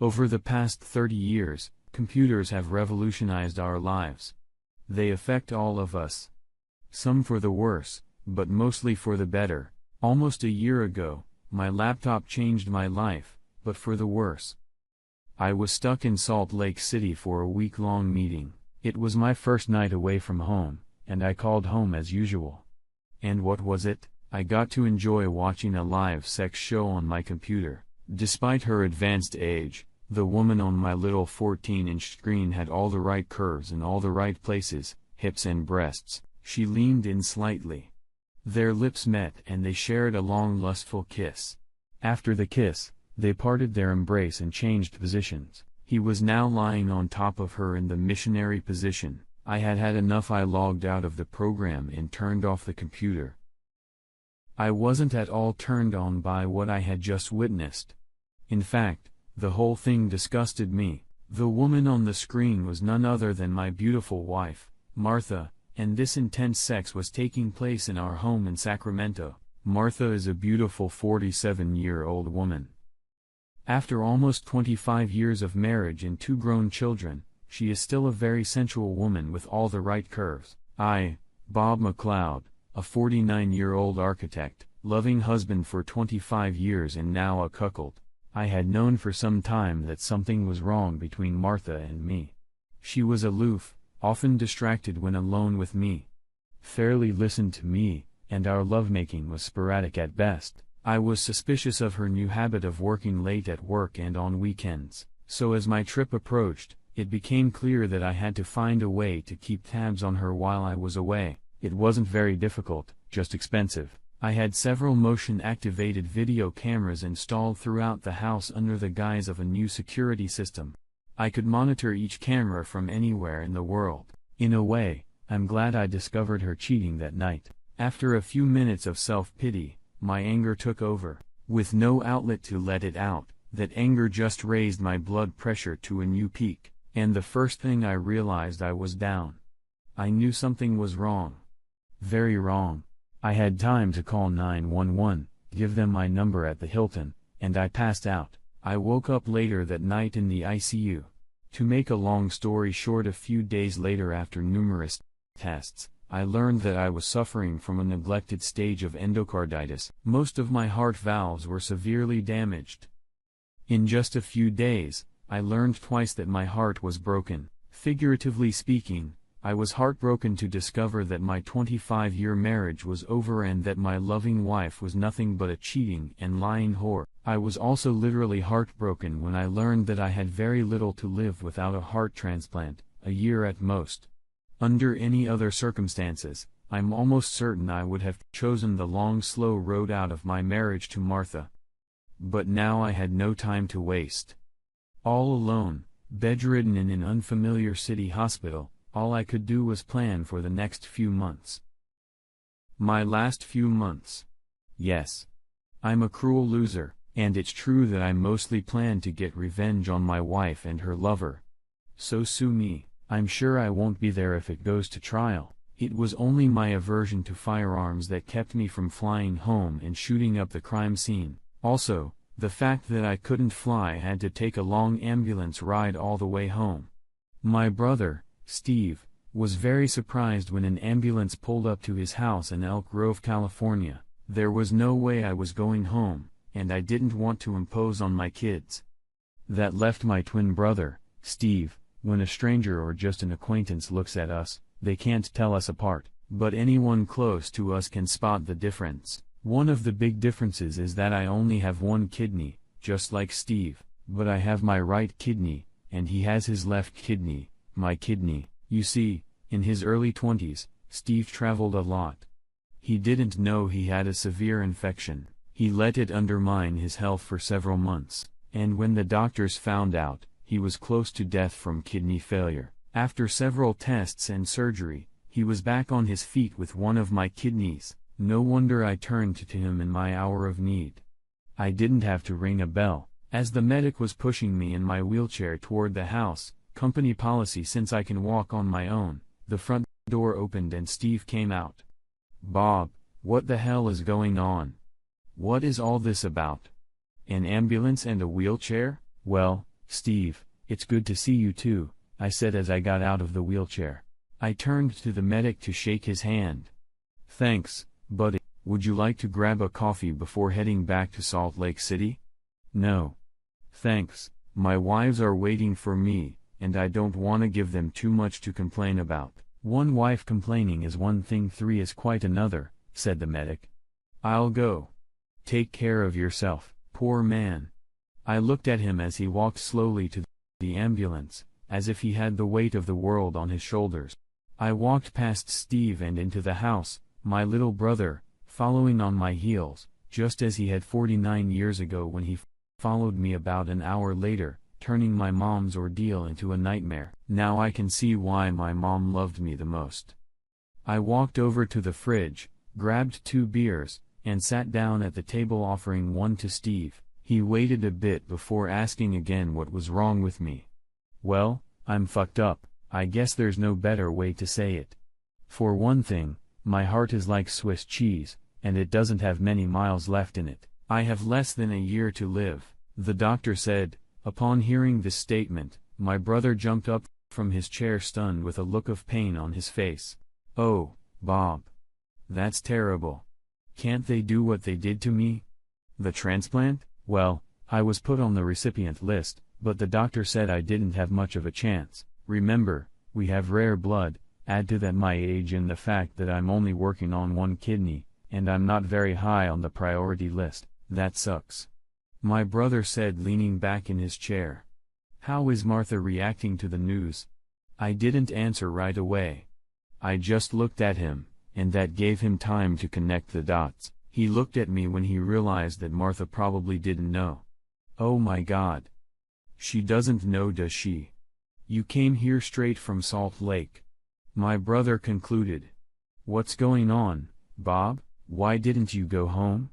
Over the past 30 years, computers have revolutionized our lives. They affect all of us. Some for the worse, but mostly for the better. Almost a year ago, my laptop changed my life, but for the worse. I was stuck in Salt Lake City for a week-long meeting. It was my first night away from home, and I called home as usual. And what was it? I got to enjoy watching a live sex show on my computer. Despite her advanced age, the woman on my little 14-inch screen had all the right curves in all the right places, hips and breasts. She leaned in slightly. Their lips met and they shared a long lustful kiss. After the kiss, they parted their embrace and changed positions. He was now lying on top of her in the missionary position. I had had enough. I logged out of the program and turned off the computer. I wasn't at all turned on by what I had just witnessed. In fact, the whole thing disgusted me. The woman on the screen was none other than my beautiful wife, Martha, and this intense sex was taking place in our home in Sacramento. Martha is a beautiful 47-year-old woman. After almost 25 years of marriage and 2 grown children, she is still a very sensual woman with all the right curves. I, Bob McLeod, a 49-year-old architect, loving husband for 25 years and now a cuckold, I had known for some time that something was wrong between Martha and me. She was aloof, often distracted when alone with me. Rarely listened to me, and our lovemaking was sporadic at best. I was suspicious of her new habit of working late at work and on weekends, so as my trip approached, it became clear that I had to find a way to keep tabs on her while I was away. It wasn't very difficult, just expensive. I had several motion-activated video cameras installed throughout the house under the guise of a new security system. I could monitor each camera from anywhere in the world. In a way, I'm glad I discovered her cheating that night. After a few minutes of self-pity, my anger took over. With no outlet to let it out, that anger just raised my blood pressure to a new peak, and the first thing I realized, I was down. I knew something was wrong. Very wrong. I had time to call 911, give them my number at the Hilton, and I passed out. I woke up later that night in the ICU. To make a long story short, a few days later, after numerous tests, I learned that I was suffering from a neglected stage of endocarditis. Most of my heart valves were severely damaged. In just a few days, I learned twice that my heart was broken. Figuratively speaking, I was heartbroken to discover that my 25-year marriage was over and that my loving wife was nothing but a cheating and lying whore. I was also literally heartbroken when I learned that I had very little to live without a heart transplant, a year at most. Under any other circumstances, I'm almost certain I would have chosen the long slow road out of my marriage to Martha. But now I had no time to waste. All alone, bedridden in an unfamiliar city hospital, all I could do was plan for the next few months. My last few months. Yes. I'm a cruel loser, and it's true that I mostly planned to get revenge on my wife and her lover. So sue me. I'm sure I won't be there if it goes to trial. It was only my aversion to firearms that kept me from flying home and shooting up the crime scene. Also, the fact that I couldn't fly had to take a long ambulance ride all the way home. My brother, Steve, was very surprised when an ambulance pulled up to his house in Elk Grove, California. There was no way I was going home, and I didn't want to impose on my kids. That left my twin brother, Steve. When a stranger or just an acquaintance looks at us, they can't tell us apart, but anyone close to us can spot the difference. One of the big differences is that I only have one kidney, just like Steve, but I have my right kidney, and he has his left kidney, my kidney. You see, in his early 20s, Steve traveled a lot. He didn't know he had a severe infection. He let it undermine his health for several months, and when the doctors found out, he was close to death from kidney failure. After several tests and surgery, he was back on his feet with one of my kidneys. No wonder I turned to him in my hour of need. I didn't have to ring a bell. As the medic was pushing me in my wheelchair toward the house, company policy since I can walk on my own, the front door opened and Steve came out. "Bob, what the hell is going on? What is all this about? An ambulance and a wheelchair?" "Well, "Steve, it's good to see you too," I said as I got out of the wheelchair. I turned to the medic to shake his hand. "Thanks, buddy. Would you like to grab a coffee before heading back to Salt Lake City?" "No. Thanks, my wives are waiting for me, and I don't want to give them too much to complain about." "One wife complaining is one thing, three is quite another," said the medic. "I'll go. Take care of yourself, poor man." I looked at him as he walked slowly to the ambulance, as if he had the weight of the world on his shoulders. I walked past Steve and into the house, my little brother, following on my heels, just as he had 49 years ago when he followed me about an hour later, turning my mom's ordeal into a nightmare. Now I can see why my mom loved me the most. I walked over to the fridge, grabbed 2 beers, and sat down at the table, offering one to Steve. He waited a bit before asking again what was wrong with me. "Well, I'm fucked up, I guess there's no better way to say it. For one thing, my heart is like Swiss cheese, and it doesn't have many miles left in it. I have less than a year to live," the doctor said. Upon hearing this statement, my brother jumped up from his chair, stunned with a look of pain on his face. "Oh, Bob. That's terrible. Can't they do what they did to me? The transplant?" "Well, I was put on the recipient list, but the doctor said I didn't have much of a chance. Remember, we have rare blood, add to that my age and the fact that I'm only working on one kidney, and I'm not very high on the priority list. That sucks," my brother said, leaning back in his chair. "How is Martha reacting to the news?" I didn't answer right away. I just looked at him, and that gave him time to connect the dots. He looked at me when he realized that Martha probably didn't know. "Oh my God. She doesn't know, does she? You came here straight from Salt Lake," my brother concluded. "What's going on, Bob? Why didn't you go home?"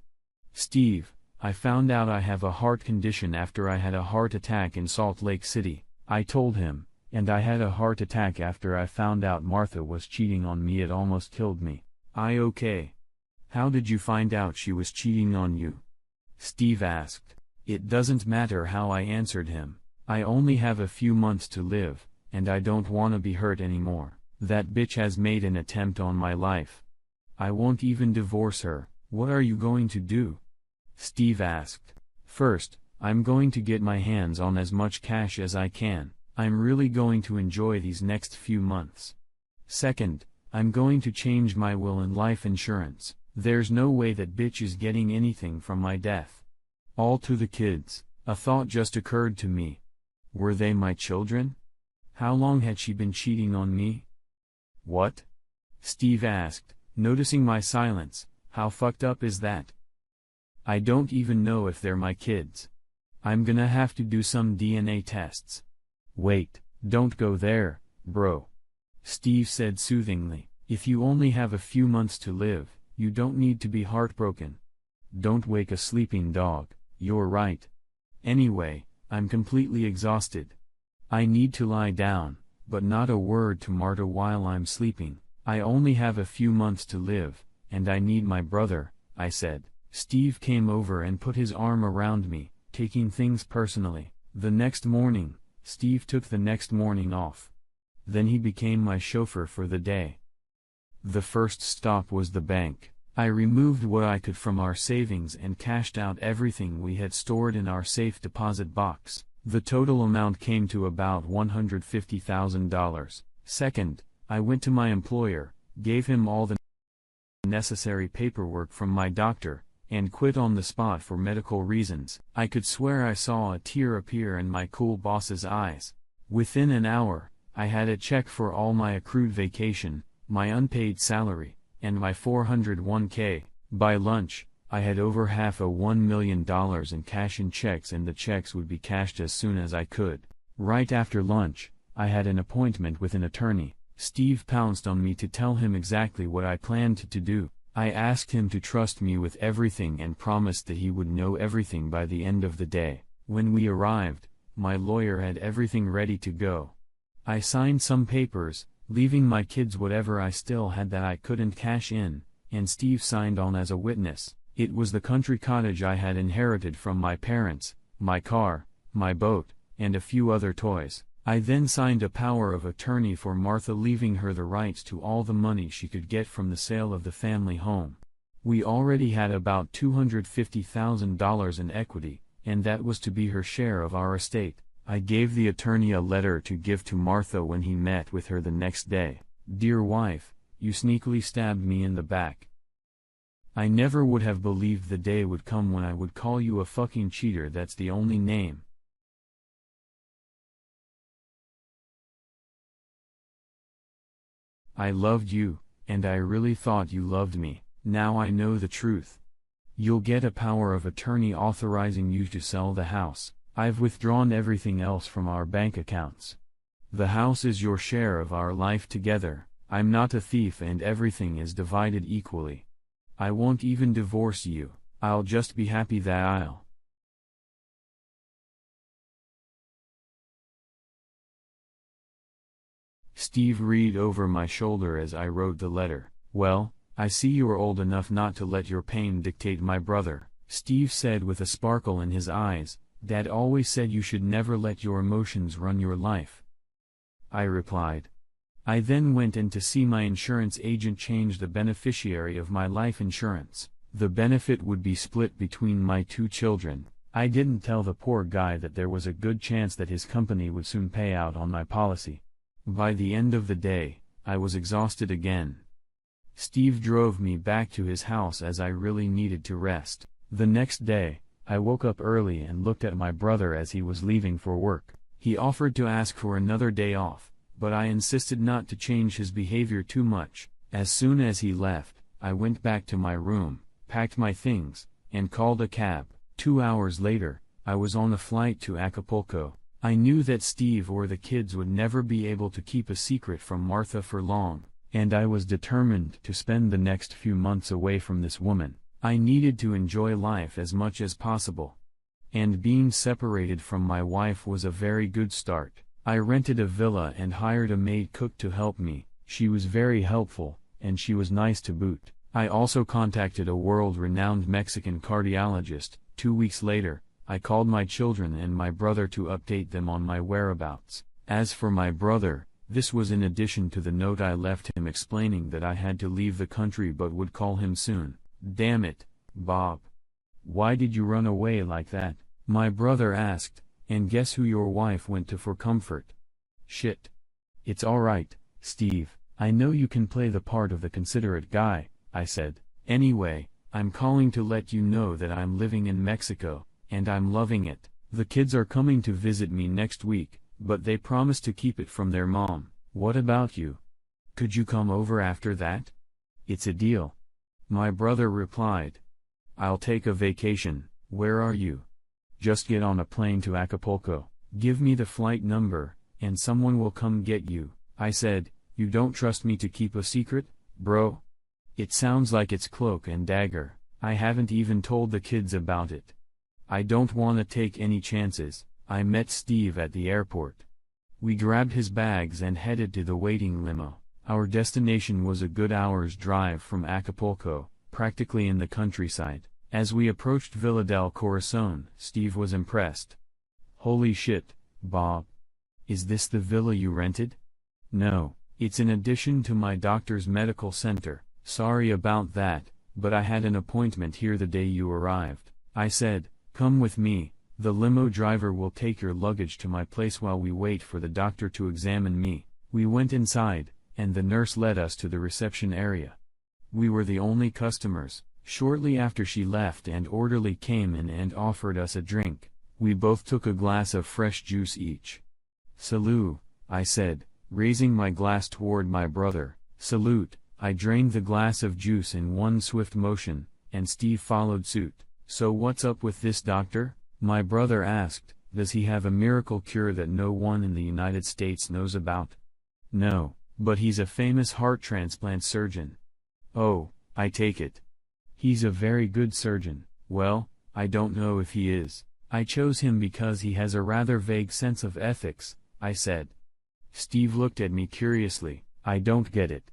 "Steve, I found out I have a heart condition after I had a heart attack in Salt Lake City," I told him, "and I had a heart attack after I found out Martha was cheating on me. It almost killed me." Okay. How did you find out she was cheating on you?" Steve asked. "It doesn't matter how," I answered him. "I only have a few months to live, and I don't want to be hurt anymore. That bitch has made an attempt on my life. I won't even divorce her." "What are you going to do?" Steve asked. "First, I'm going to get my hands on as much cash as I can. I'm really going to enjoy these next few months. Second, I'm going to change my will and life insurance. There's no way that bitch is getting anything from my death. All to the kids." A thought just occurred to me. Were they my children? How long had she been cheating on me? "What?" Steve asked, noticing my silence. "How fucked up is that? I don't even know if they're my kids. I'm gonna have to do some DNA tests." "Wait, don't go there, bro," Steve said soothingly. "If you only have a few months to live, you don't need to be heartbroken. Don't wake a sleeping dog, you're right. Anyway, I'm completely exhausted. I need to lie down, but not a word to Marta while I'm sleeping. I only have a few months to live, and I need my brother," I said. Steve came over and put his arm around me, taking things personally. The next morning, Steve took the next morning off. Then he became my chauffeur for the day. The first stop was the bank. I removed what I could from our savings and cashed out everything we had stored in our safe deposit box. The total amount came to about $150,000. Second, I went to my employer, gave him all the necessary paperwork from my doctor, and quit on the spot for medical reasons. I could swear I saw a tear appear in my cool boss's eyes. Within an hour, I had a check for all my accrued vacation, my unpaid salary, and my 401k. By lunch, I had over half $1 million in cash and checks, and the checks would be cashed as soon as I could. Right after lunch, I had an appointment with an attorney. Steve pounced on me to tell him exactly what I planned to do. I asked him to trust me with everything and promised that he would know everything by the end of the day. When we arrived, my lawyer had everything ready to go. I signed some papers, leaving my kids whatever I still had that I couldn't cash in, and Steve signed on as a witness. It was the country cottage I had inherited from my parents, my car, my boat, and a few other toys. I then signed a power of attorney for Martha, leaving her the rights to all the money she could get from the sale of the family home. We already had about $250,000 in equity, and that was to be her share of our estate. I gave the attorney a letter to give to Martha when he met with her the next day. "Dear wife, you sneakily stabbed me in the back. I never would have believed the day would come when I would call you a fucking cheater. That's the only name. I loved you, and I really thought you loved me. Now I know the truth. You'll get a power of attorney authorizing you to sell the house. I've withdrawn everything else from our bank accounts. The house is your share of our life together. I'm not a thief and everything is divided equally. I won't even divorce you. I'll just be happy that I'll." Steve read over my shoulder as I wrote the letter. "Well, I see you're old enough not to let your pain dictate, my brother," Steve said with a sparkle in his eyes. "Dad always said you should never let your emotions run your life," I replied. I then went in to see my insurance agent change the beneficiary of my life insurance. The benefit would be split between my 2 children. I didn't tell the poor guy that there was a good chance that his company would soon pay out on my policy. By the end of the day, I was exhausted again. Steve drove me back to his house as I really needed to rest. The next day, I woke up early and looked at my brother as he was leaving for work. He offered to ask for another day off, but I insisted not to change his behavior too much. As soon as he left, I went back to my room, packed my things, and called a cab. 2 hours later, I was on a flight to Acapulco. I knew that Steve or the kids would never be able to keep a secret from Martha for long, and I was determined to spend the next few months away from this woman. I needed to enjoy life as much as possible. And being separated from my wife was a very good start. I rented a villa and hired a maid cook to help me. She was very helpful, and she was nice to boot. I also contacted a world-renowned Mexican cardiologist. 2 weeks later, I called my children and my brother to update them on my whereabouts. As for my brother, this was in addition to the note I left him explaining that I had to leave the country but would call him soon. "Damn it, Bob. Why did you run away like that?" my brother asked, "and guess who your wife went to for comfort?" "Shit. It's alright, Steve, I know you can play the part of the considerate guy," I said. "Anyway, I'm calling to let you know that I'm living in Mexico, and I'm loving it. The kids are coming to visit me next week, but they promised to keep it from their mom. What about you? Could you come over after that?" "It's a deal," my brother replied. "I'll take a vacation. Where are you?" "Just get on a plane to Acapulco. Give me the flight number, and someone will come get you," I said. "You don't trust me to keep a secret, bro?" "It sounds like it's cloak and dagger. I haven't even told the kids about it. I don't want to take any chances." I met Steve at the airport. We grabbed his bags and headed to the waiting limo. Our destination was a good hour's drive from Acapulco, practically in the countryside. As we approached Villa del Corazon, Steve was impressed. "Holy shit, Bob. Is this the villa you rented?" "No, it's in addition to my doctor's medical center. Sorry about that, but I had an appointment here the day you arrived," I said. "Come with me. The limo driver will take your luggage to my place while we wait for the doctor to examine me." We went inside, and the nurse led us to the reception area. We were the only customers. Shortly after she left, an orderly came in and offered us a drink. We both took a glass of fresh juice each. "Salute," I said, raising my glass toward my brother. "Salute." I drained the glass of juice in one swift motion, and Steve followed suit. "So what's up with this doctor?" my brother asked. "Does he have a miracle cure that no one in the United States knows about?" "No, but he's a famous heart transplant surgeon." "Oh, I take it. He's a very good surgeon." "Well, I don't know if he is. I chose him because he has a rather vague sense of ethics," I said. Steve looked at me curiously. "I don't get it.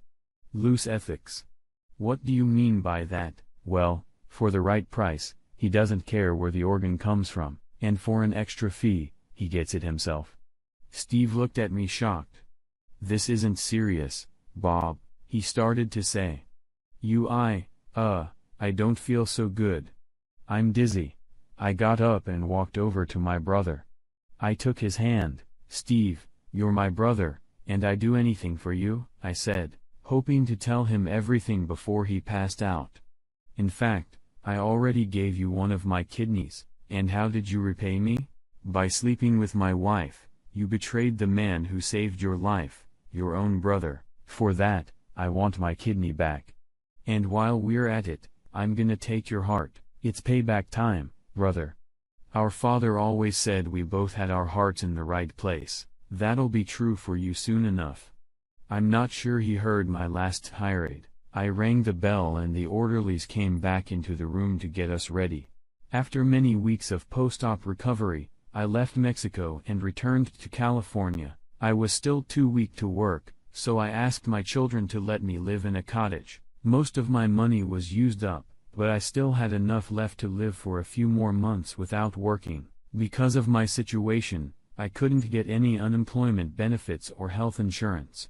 Loose ethics? What do you mean by that?" "Well, for the right price, he doesn't care where the organ comes from, and for an extra fee, he gets it himself. Steve looked at me shocked. This isn't serious, Bob, he started to say. I don't feel so good. I'm dizzy. I got up and walked over to my brother. I took his hand. Steve, you're my brother, and I'd do anything for you, I said, hoping to tell him everything before he passed out. In fact, I already gave you one of my kidneys, and how did you repay me? By sleeping with my wife. You betrayed the man who saved your life, your own brother. For that, I want my kidney back. And while we're at it, I'm gonna take your heart. It's payback time, brother. Our father always said we both had our hearts in the right place. That'll be true for you soon enough. I'm not sure he heard my last tirade. I rang the bell and the orderlies came back into the room to get us ready. After many weeks of post-op recovery, I left Mexico and returned to California. I was still too weak to work, so I asked my children to let me live in a cottage. Most of my money was used up, but I still had enough left to live for a few more months without working. Because of my situation, I couldn't get any unemployment benefits or health insurance.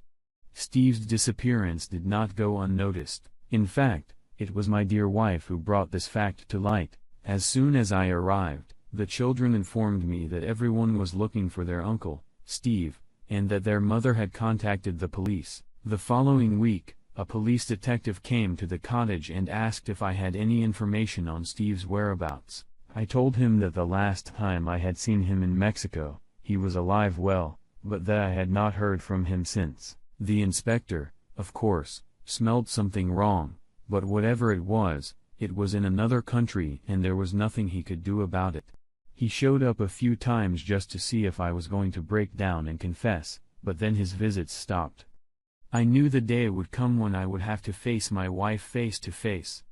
Steve's disappearance did not go unnoticed. In fact, it was my dear wife who brought this fact to light. As soon as I arrived, the children informed me that everyone was looking for their uncle, Steve, and that their mother had contacted the police. The following week, a police detective came to the cottage and asked if I had any information on Steve's whereabouts. I told him that the last time I had seen him in Mexico, he was alive well, but that I had not heard from him since. The inspector, of course, smelled something wrong, but whatever it was in another country and there was nothing he could do about it. He showed up a few times just to see if I was going to break down and confess, but then his visits stopped. I knew the day would come when I would have to face my wife face to face.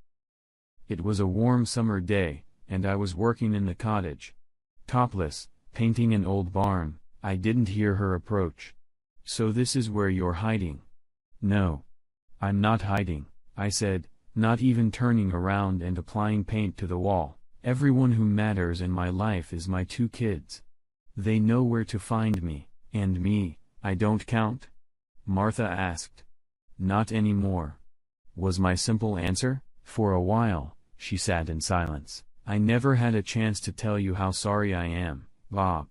It was a warm summer day, and I was working in the cottage. Topless, painting an old barn. I didn't hear her approach. So this is where you're hiding? No. I'm not hiding, I said, not even turning around and applying paint to the wall. Everyone who matters in my life is my 2 kids. They know where to find me, and me, I don't count? Martha asked. Not anymore, was my simple answer. For a while, she sat in silence. I never had a chance to tell you how sorry I am, Bob,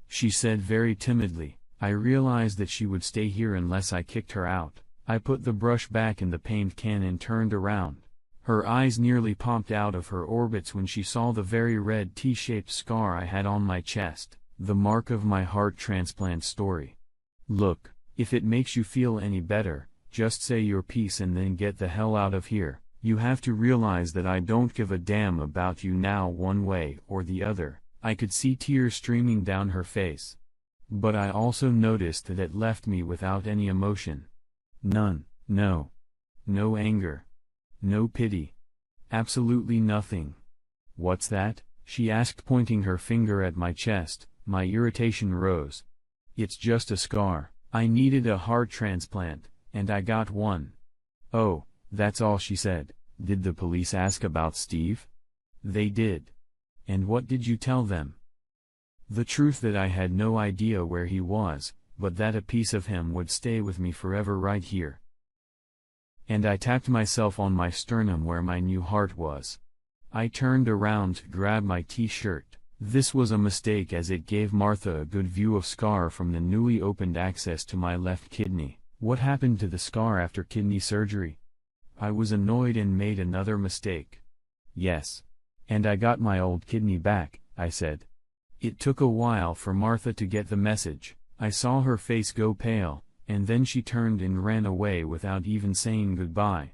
she said very timidly. I realized that she would stay here unless I kicked her out. I put the brush back in the paint can and turned around. Her eyes nearly popped out of her orbits when she saw the very red T-shaped scar I had on my chest, the mark of my heart transplant story. Look, if it makes you feel any better, just say your piece and then get the hell out of here. You have to realize that I don't give a damn about you now one way or the other. I could see tears streaming down her face. But I also noticed that it left me without any emotion. None. No anger. No pity. Absolutely nothing. What's that? She asked, pointing her finger at my chest. My irritation rose. It's just a scar. I needed a heart transplant, and I got one. Oh, that's all she said. Did the police ask about Steve? They did. And what did you tell them? The truth that I had no idea where he was, but that a piece of him would stay with me forever right here. And I tapped myself on my sternum where my new heart was. I turned around to grab my t-shirt. This was a mistake as it gave Martha a good view of scar from the newly opened access to my left kidney. What happened to the scar after kidney surgery? I was annoyed and made another mistake. Yes. And I got my old kidney back, I said. It took a while for Martha to get the message. I saw her face go pale, and then she turned and ran away without even saying goodbye.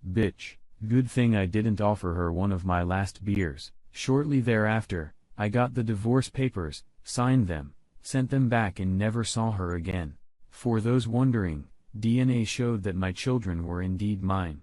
Bitch. Good thing I didn't offer her one of my last beers. Shortly thereafter, I got the divorce papers, signed them, sent them back and never saw her again. For those wondering, DNA showed that my children were indeed mine.